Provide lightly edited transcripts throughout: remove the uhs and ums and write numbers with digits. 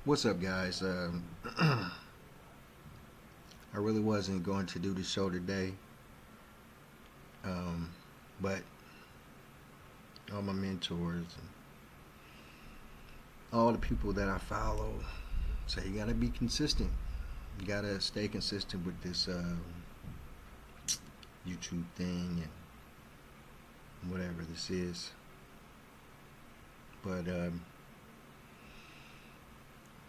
What's up, guys? I really wasn't going to do the show today, um, but all my mentors and all the people that I follow say you gotta be consistent. You gotta stay consistent with this YouTube thing and whatever this is. But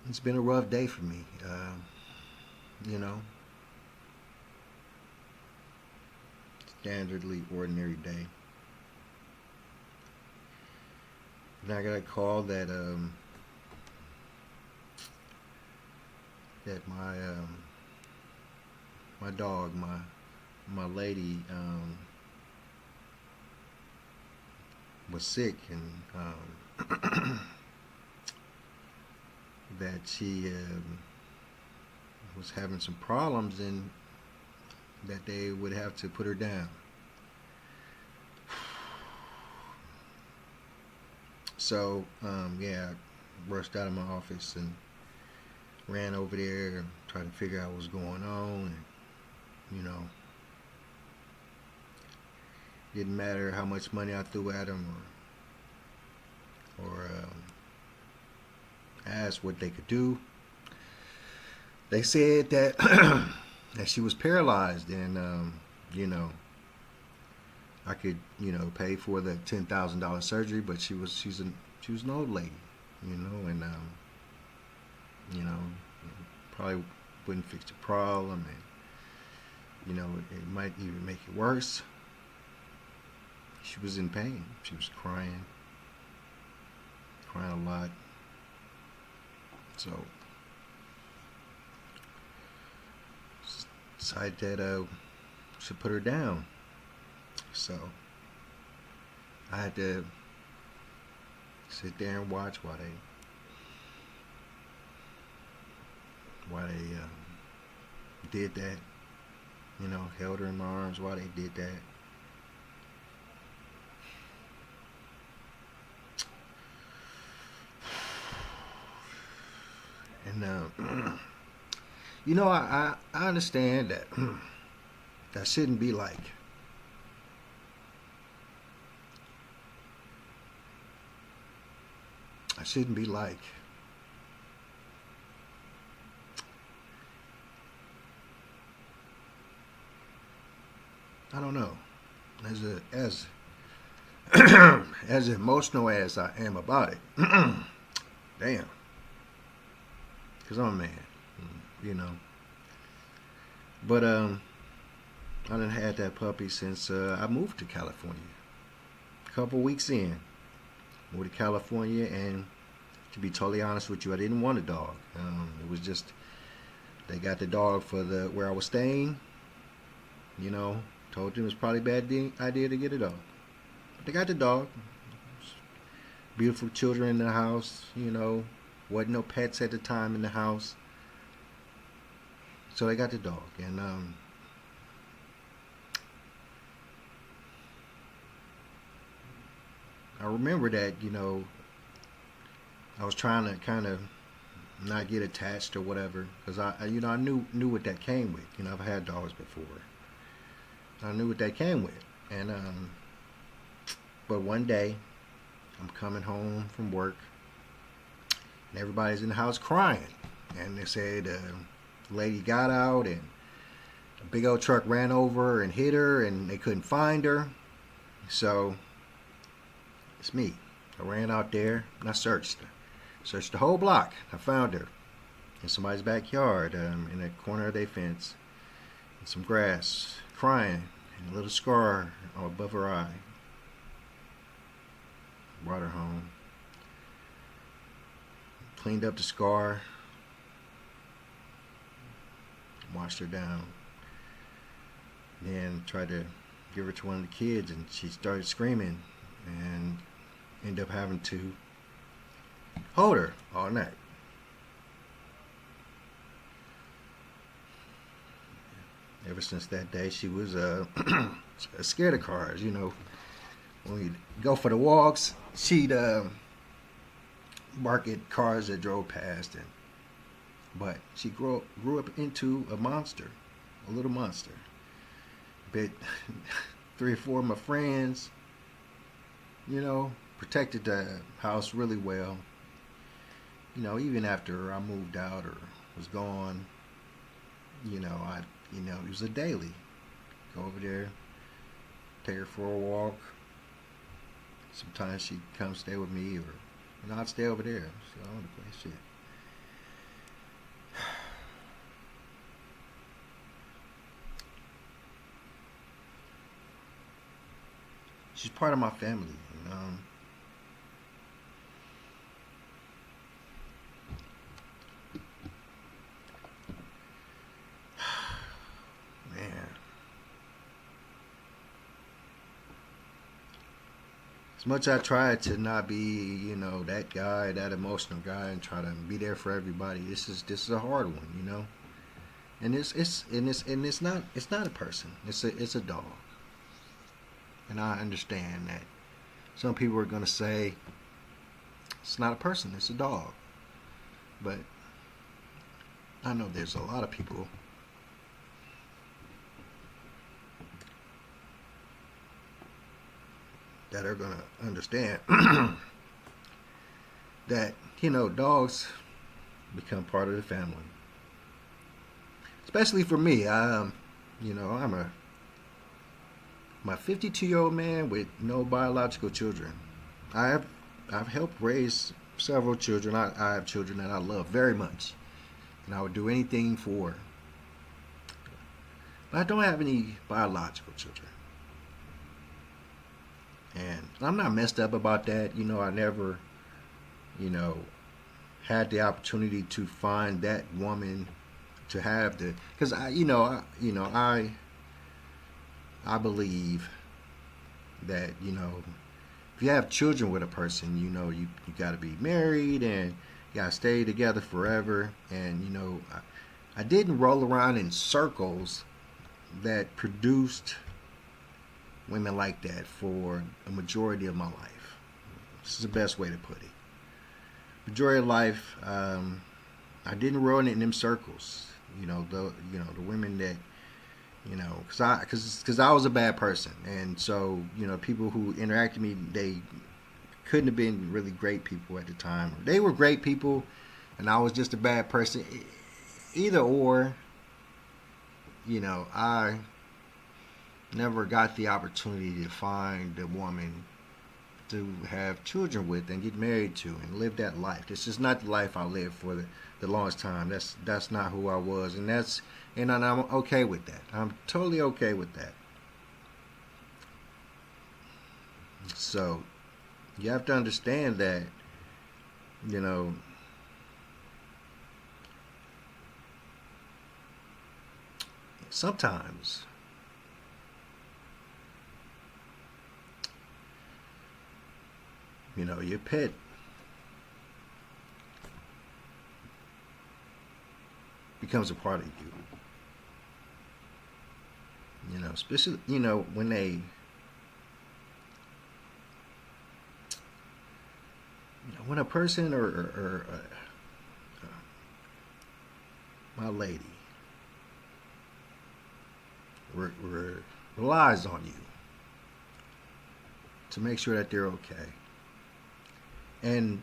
it's been a rough day for me. You know, standardly ordinary day. And I got a call that my dog, my lady, was sick, and that she was having some problems, and that they would have to put her down. So yeah, I rushed out of my office and ran over there and tried to figure out what was going on. And didn't matter how much money I threw at them, or asked what they could do. They said that that she was paralyzed, and I could pay for the $10,000 surgery, but she was an old lady, and probably wouldn't fix the problem, and it might even make it worse. She was in pain. She was crying a lot. So decided that should put her down. So I had to sit there and watch while they did that. Held her in my arms while they did that. And I understand that that shouldn't be like. I shouldn't be like. I don't know. As as emotional as I am about it, damn. Because I'm a man, But I done had that puppy since I moved to California. A couple weeks in, moved to California, and to be totally honest with you, I didn't want a dog. It was just they got the dog for where I was staying. Told them it was probably a bad idea to get a dog, but they got the dog. Beautiful children in the house, wasn't no pets at the time in the house, so they got the dog. And I remember that I was trying to kind of not get attached or whatever, because I knew what that came with. I've had dogs before. I knew what that came with, and but one day I'm coming home from work, and everybody's in the house crying, and they said the lady got out, and a big old truck ran over and hit her, and they couldn't find her. So it's me. I ran out there and I searched the whole block. I found her in somebody's backyard, in the corner of their fence, in some grass, crying, and a little scar above her eye. Brought her home, cleaned up the scar, washed her down, then tried to give her to one of the kids, and she started screaming, and ended up having to hold her all night. Ever since that day, she was scared of cars, when we go for the walks, she'd bark at cars that drove past, and but she grew up into a monster, a little monster. Bit three or four of my friends, you know, protected the house really well. You know, even after I moved out or was gone, it was a daily. Go over there, take her for a walk. Sometimes she'd come stay with me, or I'd stay over there. So all the place, shit. She's part of my family, you know. Man, as much I try to not be, that guy, that emotional guy, and try to be there for everybody. This is a hard one, you know. And it's not a person. It's a dog. And I understand that some people are gonna say it's not a person, it's a dog. But I know there's a lot of people that are gonna understand that dogs become part of the family. Especially for me, I'm a my 52-year-old man with no biological children. I've helped raise several children. I have children that I love very much, and I would do anything for. But I don't have any biological children, and I'm not messed up about that. I never, you know, had the opportunity to find that woman to have the because I believe that if you have children with a person, you got to be married and you got to stay together forever. And I didn't roll around in circles that produced women like that for a majority of my life. This is the best way to put it. Majority of life, I didn't run in them circles. The women that because I was a bad person, and so people who interacted with me, they couldn't have been really great people at the time. They were great people, and I was just a bad person. Either or, I never got the opportunity to find a woman to have children with and get married to and live that life. This is not the life I lived for the longest time. That's not who I was, and I'm okay with that. I'm totally okay with that. So you have to understand that you know sometimes your pet becomes a part of you. Especially when when a person or my lady relies on you to make sure that they're okay, and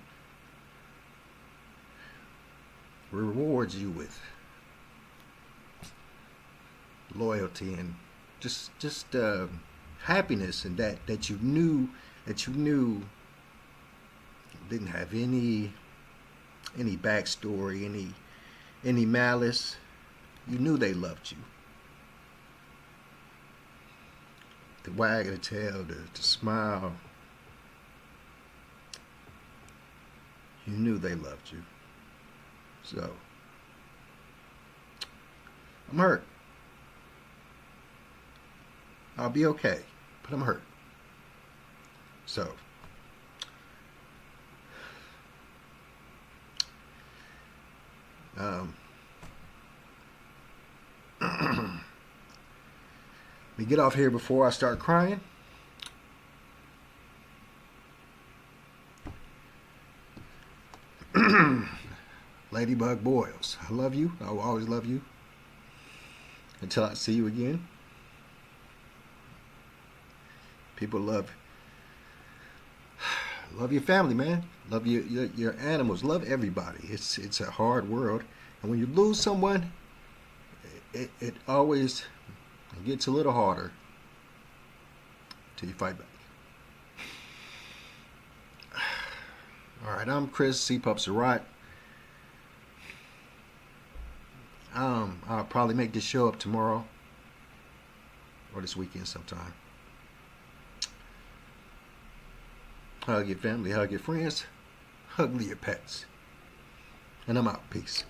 rewards you with loyalty and just happiness, and that you knew didn't have any backstory, any malice. You knew they loved you. The wag of the tail, the smile. You knew they loved you. So I'm hurt. I'll be okay, but I'm hurt. So um, we get off here before I start crying. Ladybug Boils. I love you. I will always love you. Until I see you again. People love your family, man. Love your animals. Love everybody. It's a hard world, and when you lose someone, it always gets a little harder till you fight back. All right, I'm Chris C-Pup Surratt. I'll probably make this show up tomorrow or this weekend sometime. Hug your family, hug your friends, hug your pets. And I'm out. Peace.